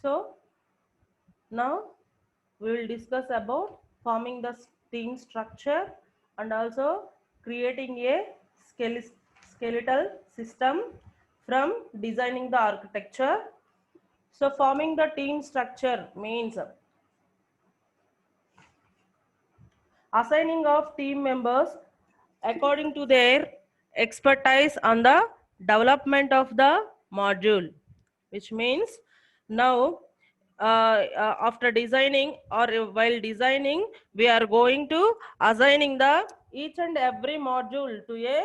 So now we will discuss about forming the team structure and also creating a skeletal system from designing the architecture. So forming the team structure means assigning of team members according to their expertise on the development of the module, which means now after designing or while designing we are going to assigning the each and every module to a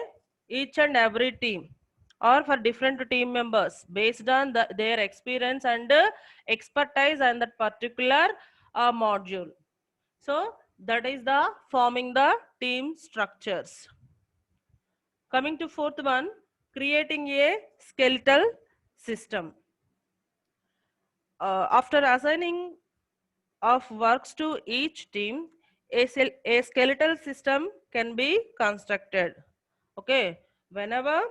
each and every team or for different team members based on their experience and expertise and that particular module. So that is the forming the team structures. Coming to fourth one, creating a skeletal system. After assigning of works to each team, a skeletal system can be constructed. Okay, whenever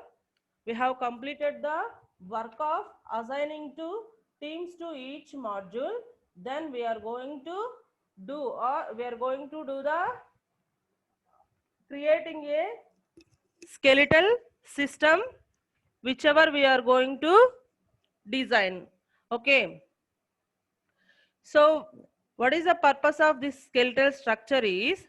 we have completed the work of assigning to teams to each module, then we are going to do the creating a skeletal system whichever we are going to design. Okay, so what is the purpose of this skeletal structure is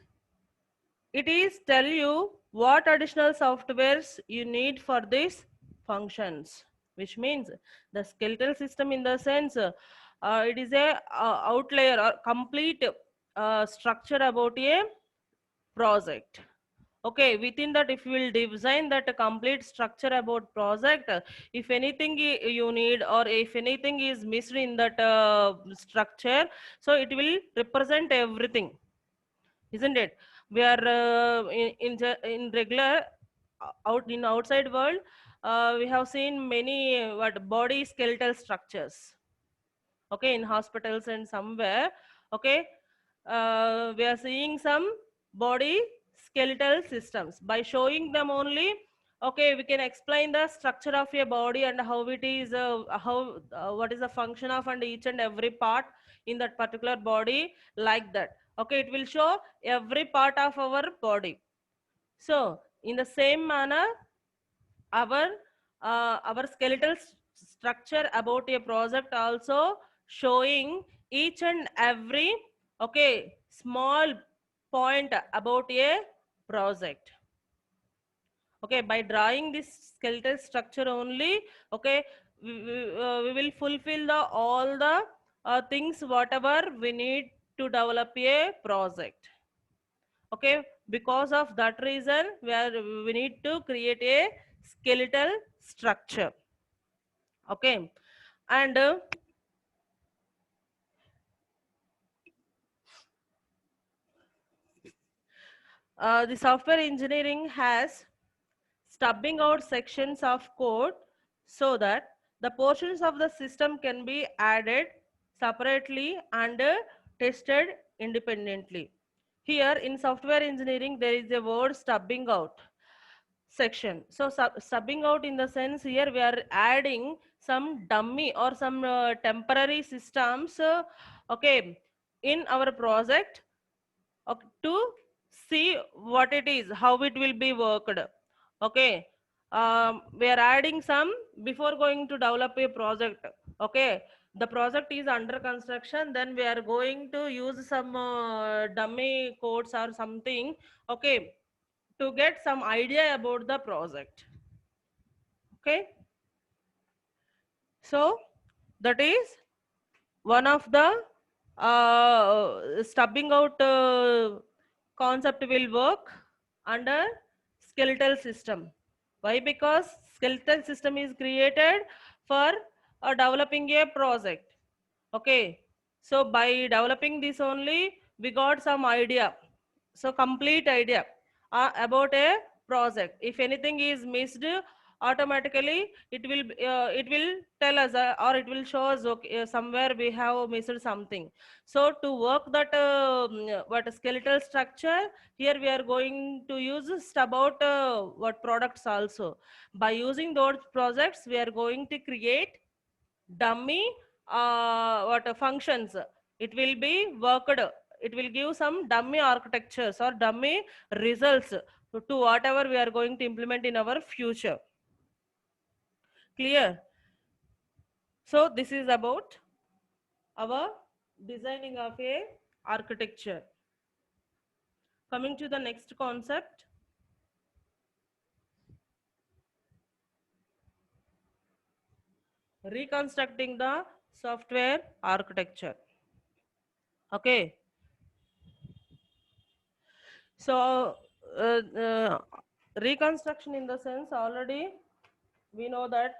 it is tell you what additional softwares you need for these functions, which means the skeletal system in the sense it is a outlayer or complete structure about a project. Okay, within that if you will design that complete structure about project, if anything you need or if anything is missed in that structure, so it will represent everything, isn't it? We are in regular out in outside world, we have seen many what body skeletal structures, okay, in hospitals and somewhere. Okay, we are seeing some body skeletal systems. By showing them only, okay, we can explain the structure of a body and how it is how what is the function of and each and every part in that particular body, like that. Okay, it will show every part of our body. So in the same manner, our our skeletal structure about a project also showing each and every, okay, small point about a project. Okay, by drawing this skeletal structure only, okay, we will fulfill the all the things whatever we need to develop a project. Okay, because of that reason we need to create a skeletal structure. Okay, and the software engineering has stubbing out sections of code so that the portions of the system can be added separately and tested independently. Here in software engineering there is a word stubbing out section. So subbing out in the sense here we are adding some dummy or some temporary systems, okay, in our project, okay, to see what it is, how it will be worked. Okay, we are adding some before going to develop a project. Okay, the project is under construction, then we are going to use some dummy codes or something, okay, to get some idea about the project. Okay, so that is one of the stubbing out concept will work under skeletal system. Why? Because skeletal system is created for developing a project. Okay, so by developing this only we got some idea, so complete idea about a project. If anything is missed, automatically it will tell us or it will show us, okay, somewhere we have missed something. So to work that what skeletal structure, here we are going to use stub out what products also. By using those projects we are going to create dummy what functions. It will be worked. It will give some dummy architectures or dummy results to whatever we are going to implement in our future. Clear? So this is about our designing of a architecture. Coming to the next concept, reconstructing the software architecture. Okay, so reconstruction in the sense, already we know that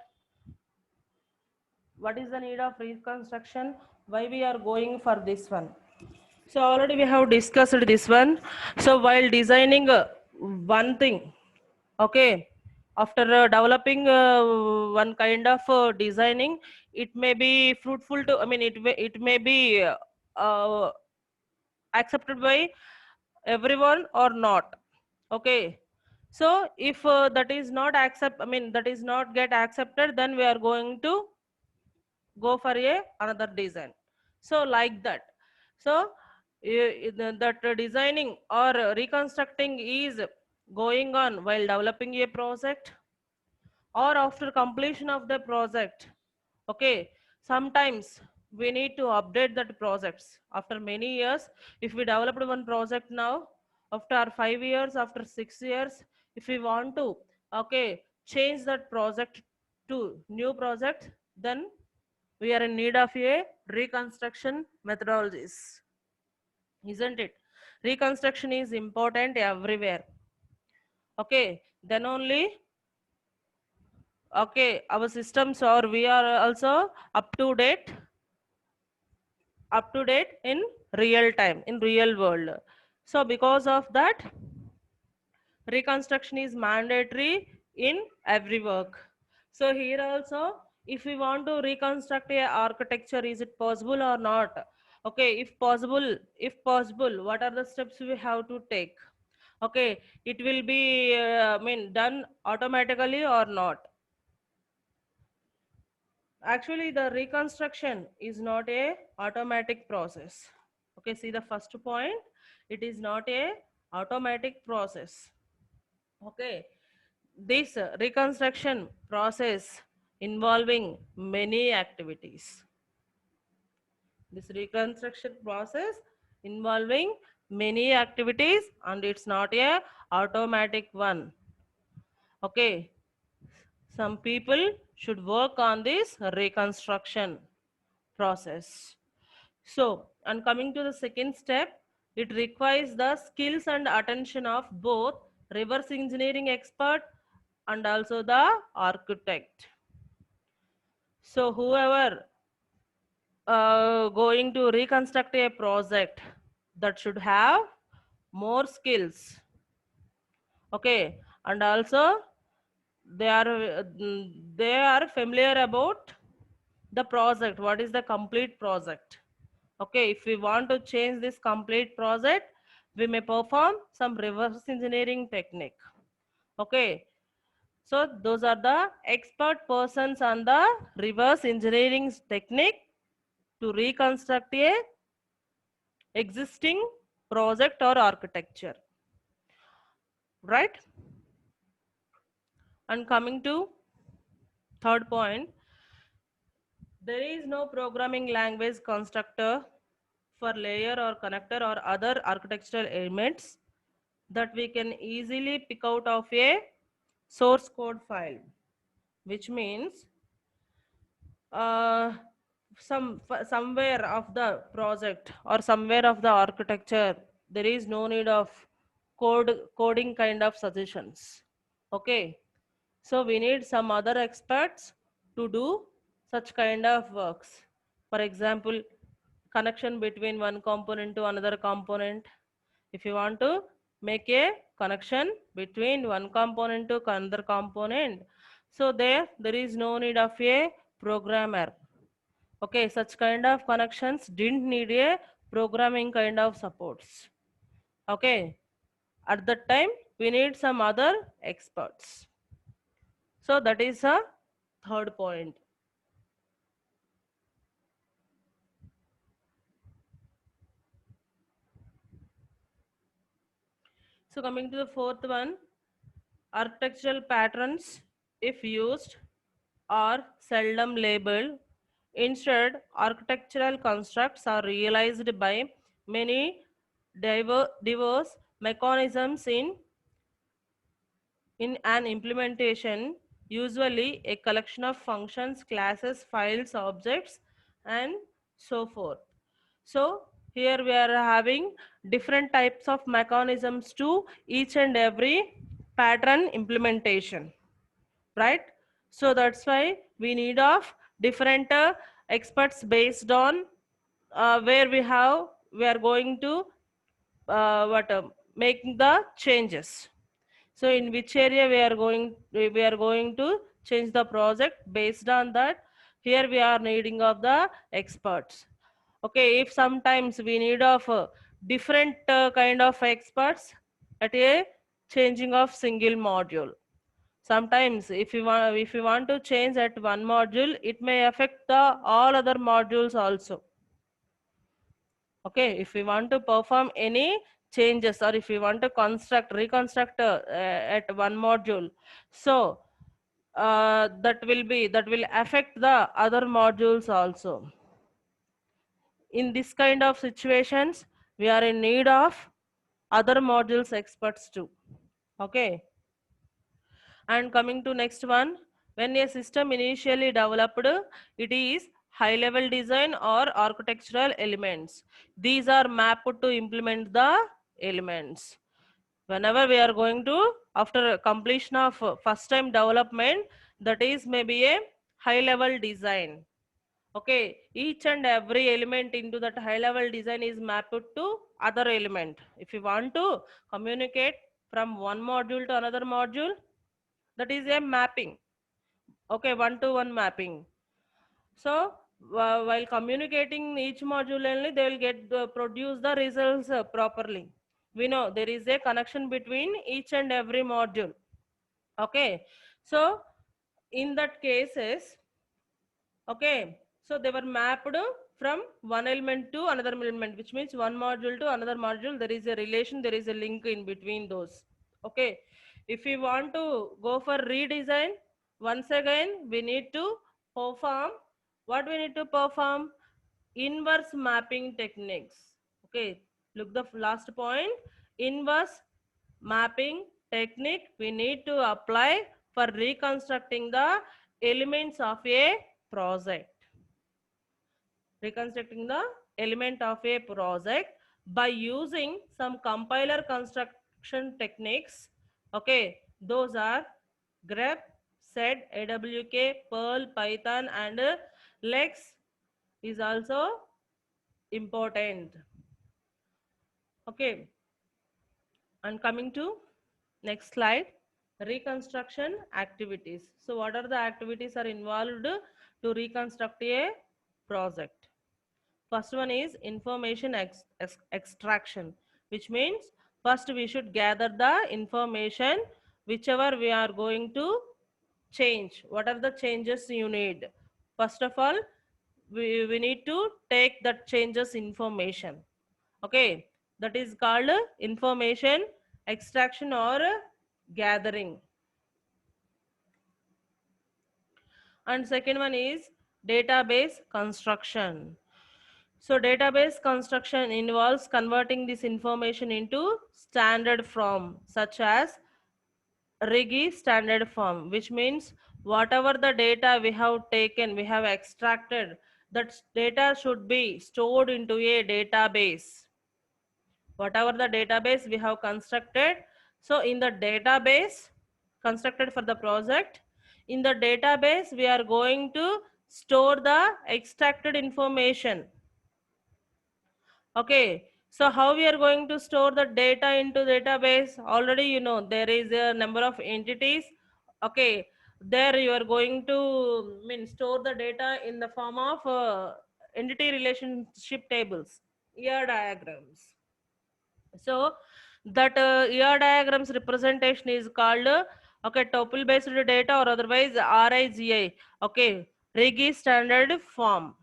what is the need of reconstruction, why we are going for this one. So already we have discussed this one. So while designing one thing, okay, after developing one kind of designing, it may be fruitful to, I mean, it may be uh, accepted by everyone or not. Okay, so if that is not accept, I mean, that is not get accepted, then we are going to go for a another design. So like that. So that designing or reconstructing is going on while developing a project or after completion of the project. Okay, sometimes we need to update that projects after many years. If we developed one project now, after 5 years, after 6 years, if we want to, okay, change that project to new project, then we are in need of a reconstruction methodologies, isn't it? Reconstruction is important everywhere. Okay, then only, okay, our systems, or we are also up to date in real time, in real world. So because of that, reconstruction is mandatory in every work. So here also, if we want to reconstruct a architecture, is it possible or not? Okay, if possible, what are the steps we have to take? Okay, it will be I mean, done automatically or not? Actually, the reconstruction is not a automatic process. Okay, see the first point, it is not a automatic process. Okay, this reconstruction process involving many activities. This reconstruction process involving many activities, and it's not a automatic one. Okay, some people should work on this reconstruction process. So, and coming to the second step, it requires the skills and attention of both reverse engineering expert and also the architect. So whoever going to reconstruct a project, that should have more skills. Okay, and also they are they are familiar about the project, what is the complete project. Okay, if we want to change this complete project, we may perform some reverse engineering technique. Okay, so those are the expert persons on the reverse engineering technique to reconstruct a existing project or architecture, right? And coming to third point, there is no programming language constructor for layer or connector or other architectural elements that we can easily pick out of a source code file, which means uh, somewhere of the project or somewhere of the architecture, there is no need of coding kind of suggestions. Okay, so we need some other experts to do such kind of works. For example, connection between one component to another component. If you want to make a connection between one component to another component, so there is no need of a programmer. Okay, such kind of connections didn't need a programming kind of supports. Okay, at that time we need some other experts. So that is a third point. So coming to the fourth one, architectural patterns, if used, are seldom labeled. Instead, architectural constructs are realized by many diverse mechanisms in an implementation, usually a collection of functions, classes, files, objects, and so forth. So here we are having different types of mechanisms to each and every pattern implementation, right? So that's why we need of different experts based on where we are going to what making the changes. So in which area we are going to change the project, based on that here we are needing of the experts. Okay, if sometimes we need of different kind of experts at a changing of single module. Sometimes if you want to change at one module, it may affect the all other modules also. Okay, if we want to perform any changes, or if we want to reconstruct at one module, so that will affect the other modules also. In this kind of situations, we are in need of other modules experts too. Okay, and coming to next one, when a system initially developed, it is high level design or architectural elements. These are mapped to implement the elements. Whenever we are going to, after completion of first time development, that is maybe a high level design. Okay, each and every element into that high level design is mapped to other element. If you want to communicate from one module to another module, that is a mapping. Okay, one to one mapping. So while communicating each module only, they will get produce the results properly. We know there is a connection between each and every module. Okay, so in that cases, okay, so they were mapped from one element to another element, which means one module to another module. There is a relation, there is a link in between those. Okay, if we want to go for redesign, once again we need to perform what we need to perform, inverse mapping techniques. Okay, look the last point, inverse mapping technique we need to apply for reconstructing the elements of a project. Reconstructing the element of a project by using some compiler construction techniques. Okay, those are grep, sed, awk, perl, python, and lex is also important. Okay, and coming to next slide, reconstruction activities. So what are the activities are involved to reconstruct a project? First one is information extraction, which means first we should gather the information whichever we are going to change. What are the changes you need? First of all, we need to take that changes information. Okay, that is called information extraction or gathering. And second one is database construction. So database construction involves converting this information into standard form, such as RIGI standard form, which means whatever the data we have taken, we have extracted, that data should be stored into a database. Whatever the database we have constructed, so in the database constructed for the project, in the database we are going to store the extracted information. Okay, so how we are going to store the data into database? Already you know there is a number of entities. Okay, there you are going to store the data in the form of entity relationship tables, ER diagrams. So that ER diagrams representation is called okay, tuple based data, or otherwise RIGI. Okay, RIGI standard form.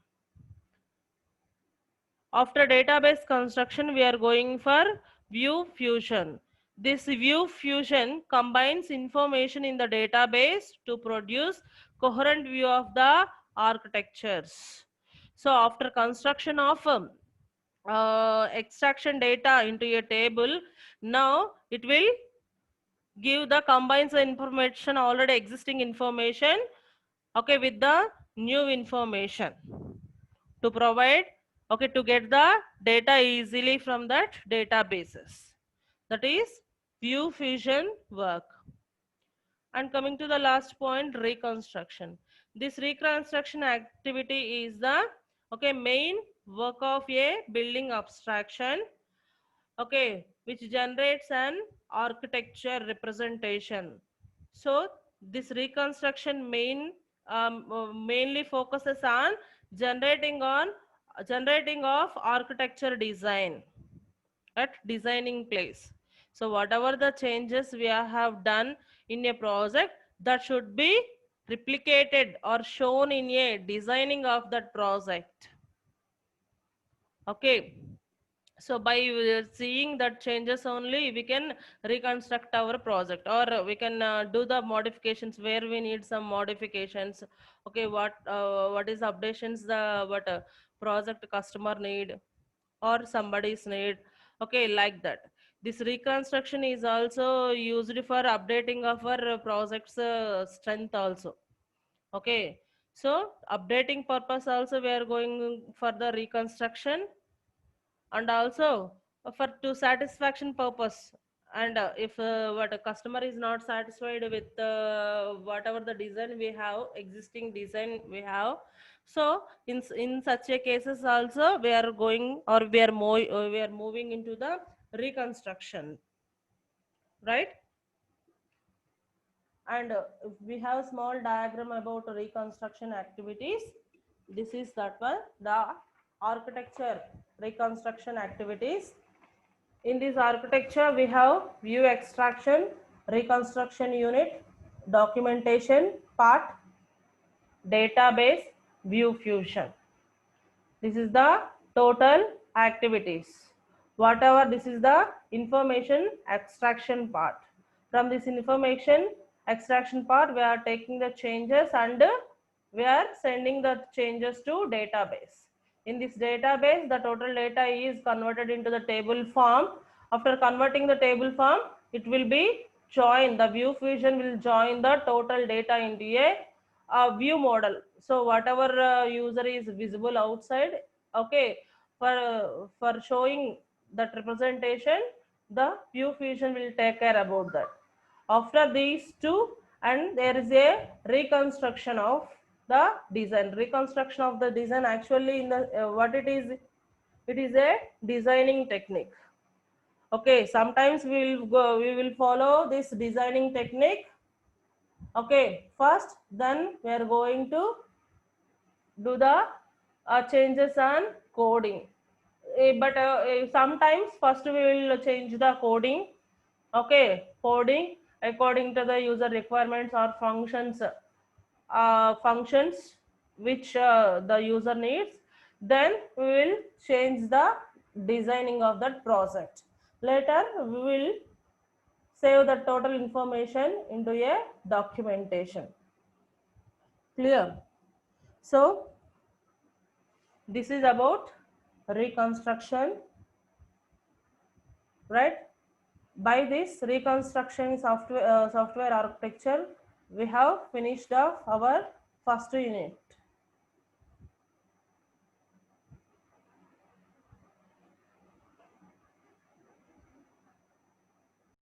After database construction, we are going for view fusion. This view fusion combines information in the database to produce coherent view of the architectures. So after construction of extraction data into a table, now it will give the combines the information, already existing information, okay, with the new information to provide, okay, to get the data easily from that databases. That is view fusion work. And coming to the last point, reconstruction. This reconstruction activity is the, okay, main work of a building abstraction, okay, which generates an architecture representation. So this reconstruction mainly focuses on generating on generating of architecture design at designing place. So whatever the changes we have done in a project, that should be replicated or shown in a designing of that project. Okay, so by seeing that changes only, we can reconstruct our project, or we can do the modifications where we need some modifications. Okay, what is updations the what project customer need or somebody's need, okay, like that. This reconstruction is also used for updating of our project's strength also. Okay, so updating purpose also we are going for the reconstruction, and also for to satisfaction purpose. And if what a customer is not satisfied with whatever the design we have, existing design we have, so in such a cases also we are going, or we are moving into the reconstruction, right? And we have small diagram about reconstruction activities. This is that one, the architecture reconstruction activities. In this architecture, we have view extraction, reconstruction unit, documentation part, database, view fusion. This is the total activities. Whatever, this is the information extraction part. From this information extraction part, we are taking the changes and we are sending the changes to database. In this database, the total data is converted into the table form. After converting the table form, it will be joined. The view fusion will join the total data into a view model. So whatever user is visible outside, okay, for showing that representation, the view fusion will take care about that. After these two, and there is a reconstruction of the design. Reconstruction of the design, actually in the what it is, it is a designing technique. Okay, sometimes we will follow this designing technique. Okay, first then we are going to do the changes on coding. But sometimes first we will change the coding, okay, coding according to the user requirements or functions which the user needs. Then we will change the designing of that project. Later we will save the total information into a documentation. Clear? So this is about reconstruction, right? By this reconstruction software architecture, we have finished off our first unit.